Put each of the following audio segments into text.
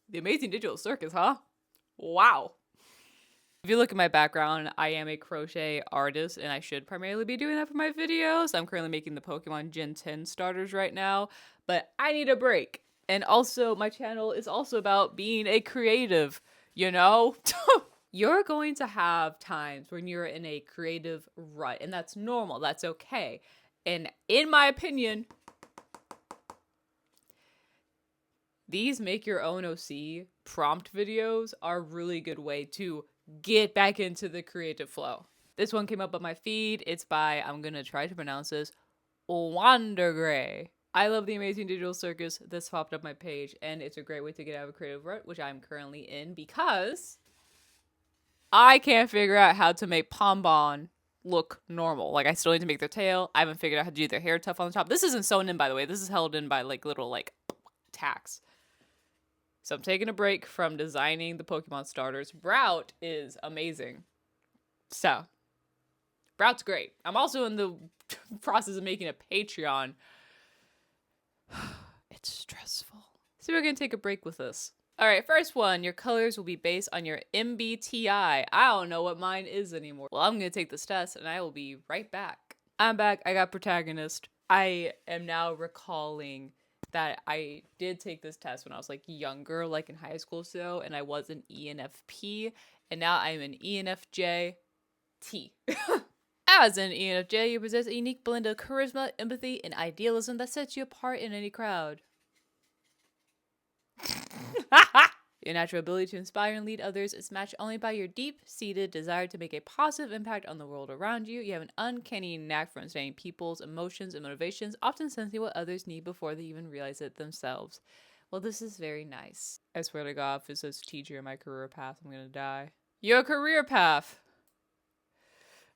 The Amazing Digital Circus, huh? Wow. If you look at my background, I am a crochet artist and I should primarily be doing that for my videos. I'm currently making the Pokemon Gen 10 starters right now, but I need a break. And also, my channel is also about being a creative, you know? You're going to have times when you're in a creative rut, and that's normal, that's okay. And in my opinion, these make your own OC prompt videos are a really good way to get back into the creative flow. This one came up on my feed. It's by, I'm gonna try to pronounce this, Wandergray. I love the Amazing Digital Circus. This popped up my page, and it's a great way to get out of a creative rut, which I'm currently in because I can't figure out how to make Pombon look normal. Like, I still need to make their tail. I haven't figured out how to do their hair tuft on the top. This isn't sewn in, by the way. This is held in by, like, little, like, tacks. So I'm taking a break from designing the Pokemon starters. Brout is amazing. So, Brout's great. I'm also in the process of making a Patreon. It's stressful. So we're going to take a break with this. All right, first one, your colors will be based on your MBTI. I don't know what mine is anymore. Well, I'm going to take this test and I will be right back. I'm back. I got protagonist. I am now recalling that I did take this test when I was like younger, like in high school still, and I was an ENFP, and now I'm an ENFJ T. As an ENFJ, you possess a unique blend of charisma, empathy, and idealism that sets you apart in any crowd. Your natural ability to inspire and lead others is matched only by your deep-seated desire to make a positive impact on the world around you. You have an uncanny knack for understanding people's emotions and motivations, often sensing what others need before they even realize it themselves. Well, this is very nice. I swear to God, if it says teacher in my career path, I'm gonna die. Your career path.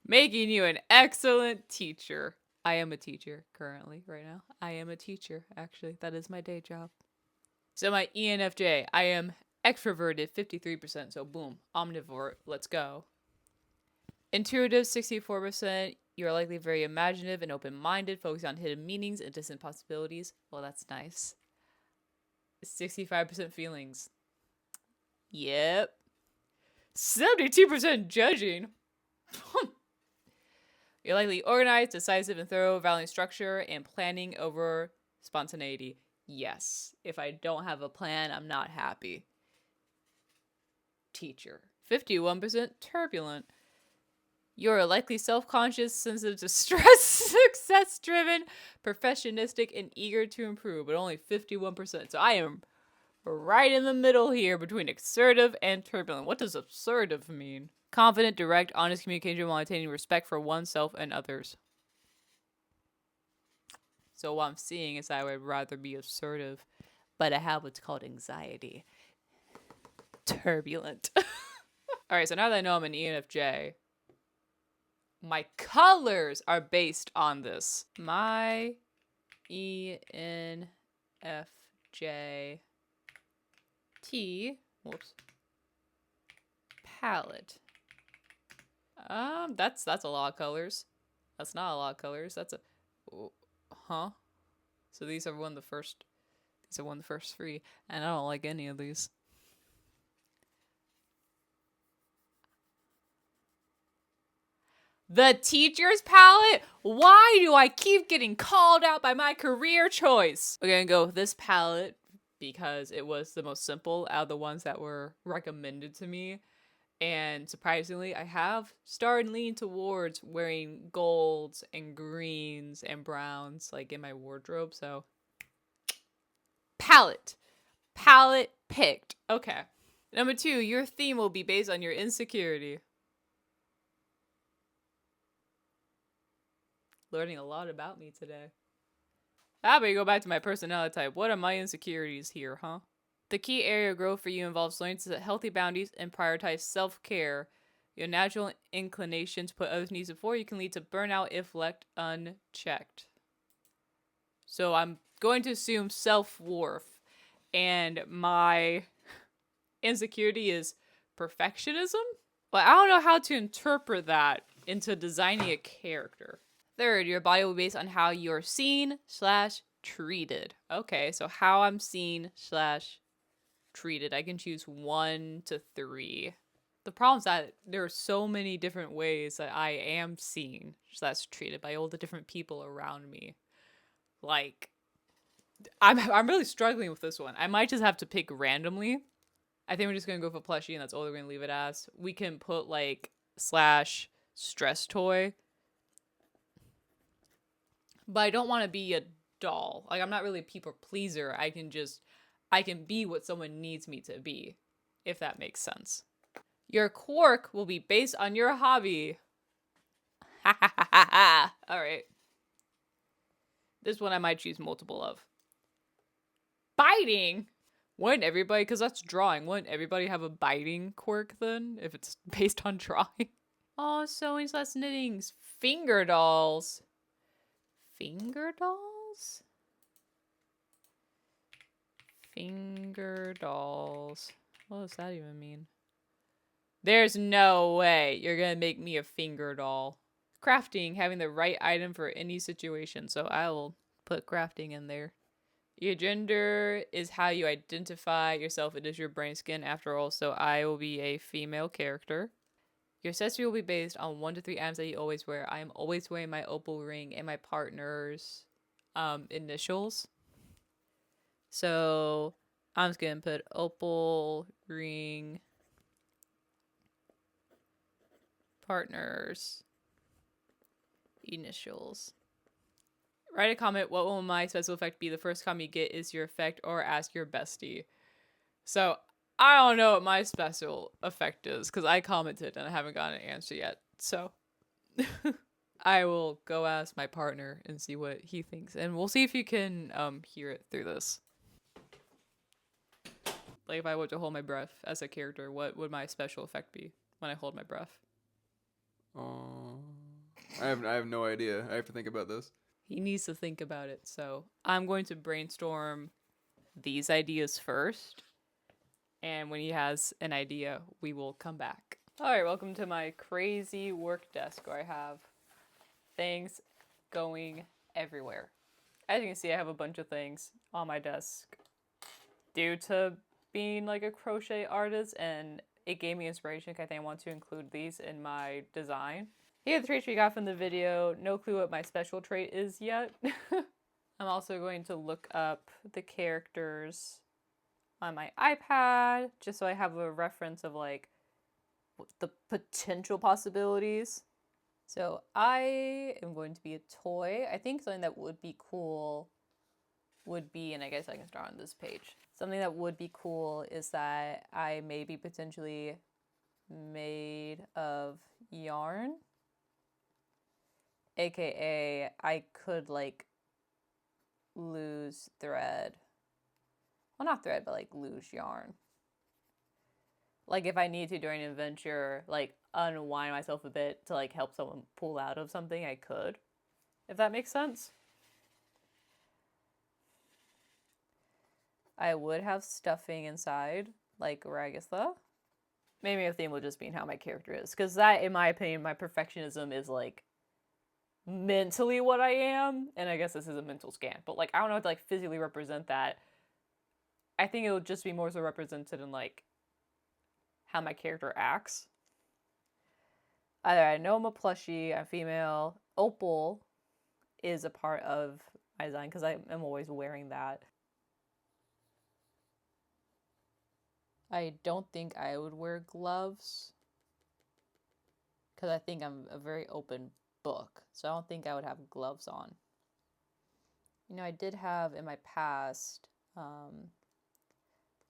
Making you an excellent teacher. I am a teacher currently, right now. I am a teacher, actually. That is my day job. So my ENFJ, I am extroverted 53%, so boom, omnivore, let's go. Intuitive 64%, you're likely very imaginative and open-minded, focused on hidden meanings and distant possibilities. Well, that's nice. 65% feelings. Yep. 72% judging. You're likely organized, decisive, and thorough, valuing structure and planning over spontaneity. Yes. If I don't have a plan, I'm not happy. Teacher. 51% turbulent. You're likely self-conscious, sensitive to stress, success-driven, perfectionistic, and eager to improve, but only 51%. So I am right in the middle here between assertive and turbulent. What does assertive mean? Confident, direct, honest communication while maintaining respect for oneself and others. So what I'm seeing is I would rather be assertive, but I have what's called anxiety. Turbulent. Alright, so now that I know I'm an ENFJ, my colors are based on this. My ENFJ whoops, palette. That's a lot of colors. That's not a lot of colors. That's a, huh? So these are one of the first three, and I don't like any of these. The teacher's palette? Why do I keep getting called out by my career choice? We're gonna go with this palette because it was the most simple out of the ones that were recommended to me. And surprisingly, I have started leaning towards wearing golds and greens and browns like in my wardrobe. So palette picked. Okay. Number 2, your theme will be based on your insecurity. Learning a lot about me today. How about you go back to my personality type? What are my insecurities here, huh? The key area of growth for you involves learning to set healthy boundaries and prioritize self-care. Your natural inclination to put others' needs before you can lead to burnout if left unchecked. So I'm going to assume self-worth. And my insecurity is perfectionism? But I don't know how to interpret that into designing a character. 3rd, your body will be based on how you're seen / treated. Okay, so how I'm seen / treated. I can choose 1 to 3. The problem is that there are so many different ways that I am seen that's treated by all the different people around me. Like, I'm really struggling with this one. I might just have to pick randomly. I think we're just gonna go for plushie, and that's all we're gonna leave it as. We can put like slash stress toy, but I don't want to be a doll. Like, I'm not really a people pleaser. I can be what someone needs me to be, if that makes sense. Your quirk will be based on your hobby. Ha ha ha ha ha. All right. This one I might choose multiple of. Biting? Wouldn't everybody, because that's drawing, wouldn't everybody have a biting quirk then, if it's based on drawing? Oh, sewing slash knitting's finger dolls. Finger dolls? Finger dolls. What does that even mean? There's no way you're gonna make me a finger doll. Crafting, having the right item for any situation. So I will put crafting in there. Your gender is how you identify yourself. It is your brain skin after all. So I will be a female character. Your accessory will be based on 1 to 3 items that you always wear. I am always wearing my opal ring and my partner's initials. So I'm just gonna put opal ring partners initials. Write a comment. What will my special effect be? The first comment you get is your effect, or ask your bestie. So I don't know what my special effect is because I commented and I haven't gotten an answer yet. So I will go ask my partner and see what he thinks, and we'll see if you can hear it through this. Like, if I were to hold my breath as a character, what would my special effect be when I hold my breath? I have no idea. I have to think about this. He needs to think about it. So I'm going to brainstorm these ideas first. And when he has an idea, we will come back. All right, welcome to my crazy work desk where I have things going everywhere. As you can see, I have a bunch of things on my desk due to being like a crochet artist, and it gave me inspiration because I think I want to include these in my design. Here are the traits we got from the video. No clue what my special trait is yet. I'm also going to look up the characters on my iPad just so I have a reference of like the potential possibilities. So I am going to be a toy. I think something that would be cool would be, and I guess I can start on this page. Something that would be cool is that I may be potentially made of yarn. AKA, I could like lose thread. Well, not thread, but like lose yarn. Like if I need to during an adventure, like unwind myself a bit to like help someone pull out of something, I could. If that makes sense. I would have stuffing inside, like Ragatha. Maybe a theme will just be in how my character is. Because that, in my opinion, my perfectionism is like mentally what I am. And I guess this is a mental scan. But like, I don't know how to like physically represent that. I think it would just be more so represented in like how my character acts. Either I know I'm a plushie, I'm female. Opal is a part of my design because I am always wearing that. I don't think I would wear gloves because I think I'm a very open book. So I don't think I would have gloves on. You know, I did have in my past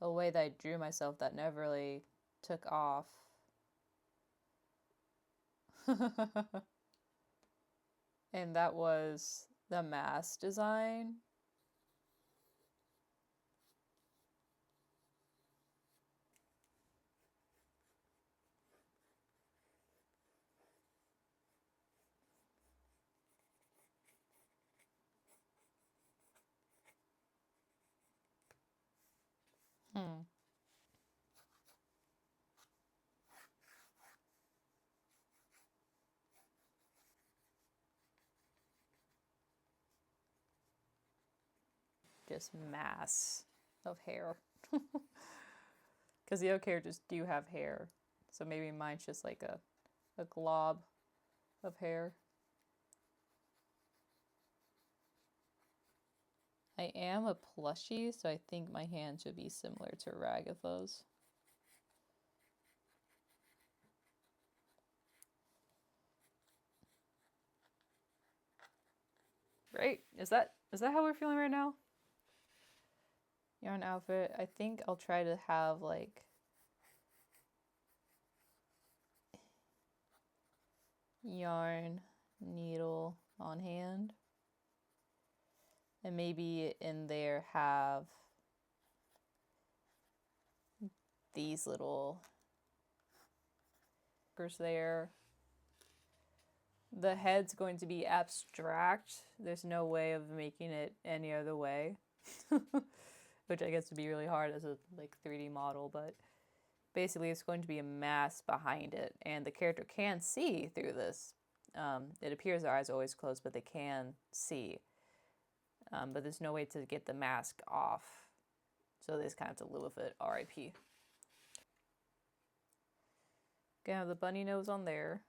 a way that I drew myself that never really took off. And that was the mask design. Just mass of hair. Because the other characters do have hair. So maybe mine's just like a glob of hair. I am a plushie, so I think my hand should be similar to Ragatha's. Right? Is that how we're feeling right now? Yarn outfit. I think I'll try to have like yarn needle on hand. And maybe in there have these little markers there. The head's going to be abstract. There's no way of making it any other way. Which I guess would be really hard as a like 3D model, but basically it's going to be a mask behind it, and the character can see through this. It appears their eyes are always closed, but they can see. But there's no way to get the mask off, so they just kind of have to live with it. R.I.P. Gonna have the bunny nose on there.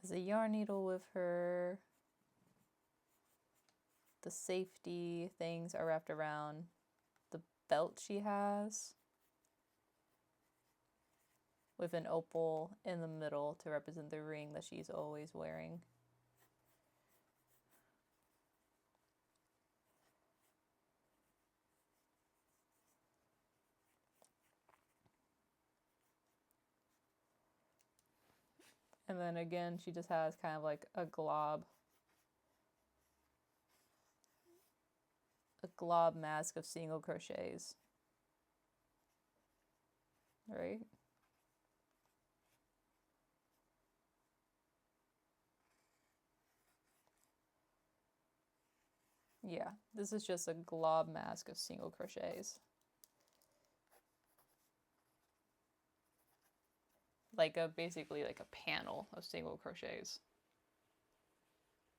Has a yarn needle with her. The safety things are wrapped around the belt she has, with an opal in the middle to represent the ring that she's always wearing. And then again, she just has kind of like a glob mask of single crochets. Right? Yeah, this is just a glob mask of single crochets. Like basically like a panel of single crochets.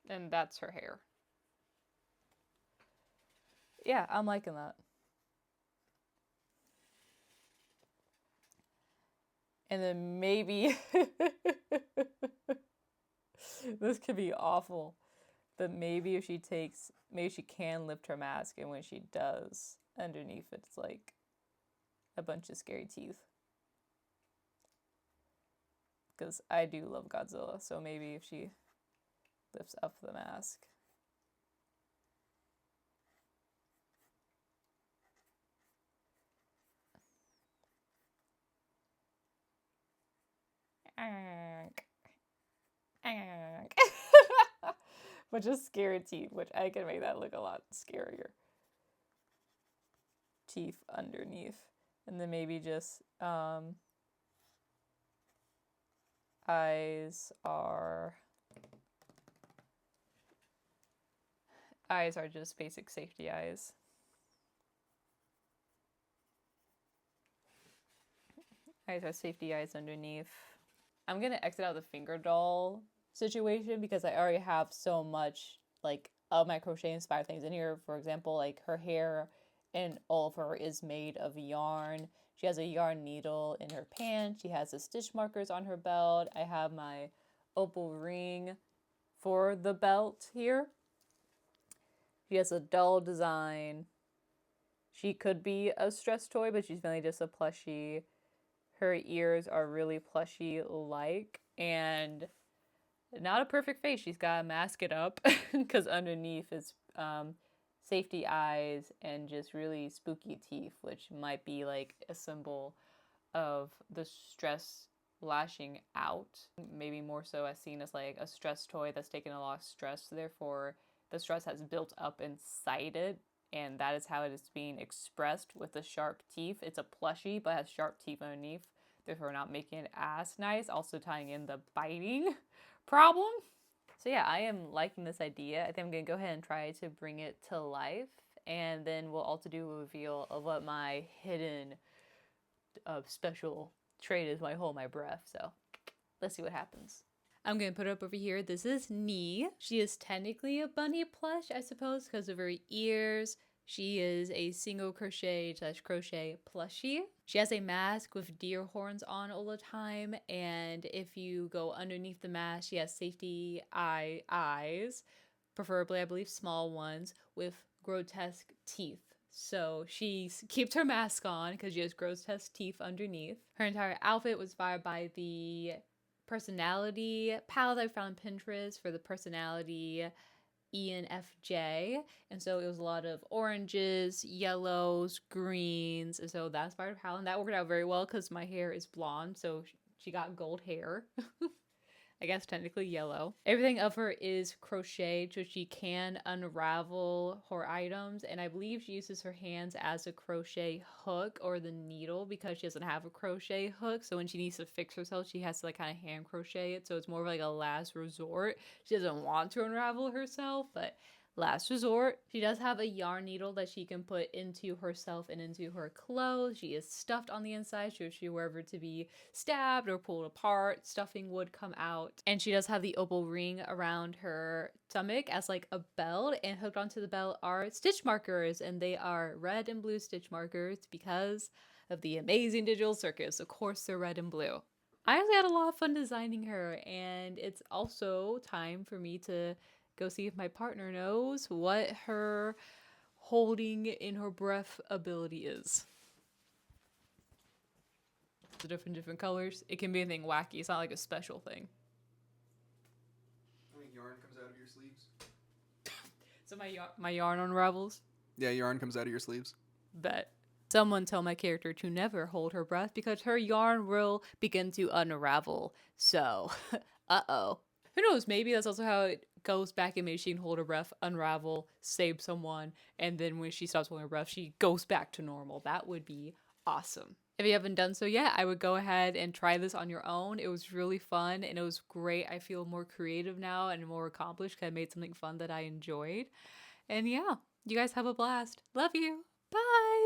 And that's her hair. Yeah, I'm liking that. And then maybe this could be awful, but maybe if she takes, maybe she can lift her mask, and when she does, underneath it's like a bunch of scary teeth. Because I do love Godzilla, so maybe if she lifts up the mask. But just scary teeth, which I can make that look a lot scarier. Teeth underneath. And then maybe just eyes are just basic safety eyes. Eyes are safety eyes underneath. I'm gonna exit out the finger doll situation because I already have so much like of my crochet inspired things in here. For example, like her hair and all of her is made of yarn. She has a yarn needle in her pants. She has the stitch markers on her belt. I have my opal ring for the belt here. She has a doll design. She could be a stress toy, but she's mainly just a plushie. Her ears are really plushie-like, and not a perfect face. She's got to mask it up because underneath is safety eyes and just really spooky teeth, which might be like a symbol of the stress lashing out. Maybe more so as seen as like a stress toy that's taken a lot of stress, therefore the stress has built up inside it, and that is how it is being expressed with the sharp teeth. It's a plushie but has sharp teeth underneath, therefore not making it as nice, also tying in the biting problem. So yeah, I am liking this idea. I think I'm gonna go ahead and try to bring it to life, and then we'll also do a reveal of what my hidden special trait is when I hold my breath. So let's see what happens. I'm gonna put it up over here. This is Nee. She is technically a bunny plush, I suppose, because of her ears. She is a single crochet / crochet plushie. She has a mask with deer horns on all the time, and if you go underneath the mask, she has safety eyes, preferably I believe small ones, with grotesque teeth. So she keeps her mask on because she has grotesque teeth underneath. Her entire outfit was inspired by the personality palette I found on Pinterest for the personality ENFJ, and so it was a lot of oranges, yellows, greens, and so that inspired her palette, and that worked out very well because my hair is blonde, so she got gold hair. I guess technically yellow. Everything of her is crocheted, so she can unravel her items, and I believe she uses her hands as a crochet hook or the needle because she doesn't have a crochet hook, so when she needs to fix herself, she has to like kind of hand crochet it, so it's more of like a last resort. She doesn't want to unravel herself, but last resort. She does have a yarn needle that she can put into herself and into her clothes. She is stuffed on the inside, so if she were ever to be stabbed or pulled apart, stuffing would come out. And she does have the opal ring around her stomach as like a belt, and hooked onto the belt are stitch markers, and they are red and blue stitch markers because of the amazing digital circus. Of course, they're red and blue. I actually had a lot of fun designing her, and it's also time for me to go see if my partner knows what her holding in her breath ability is. The different colors. It can be anything wacky. It's not like a special thing. I think yarn comes out of your sleeves. So my yarn unravels? Yeah, yarn comes out of your sleeves. Bet. Someone tell my character to never hold her breath because her yarn will begin to unravel. So, uh-oh. Who knows, maybe that's also how it goes back and maybe she can hold her breath, unravel, save someone, and then when she stops holding her breath, she goes back to normal. That would be awesome. If you haven't done so yet, I would go ahead and try this on your own. It was really fun and it was great. I feel more creative now and more accomplished because I made something fun that I enjoyed. And yeah, you guys have a blast. Love you. Bye.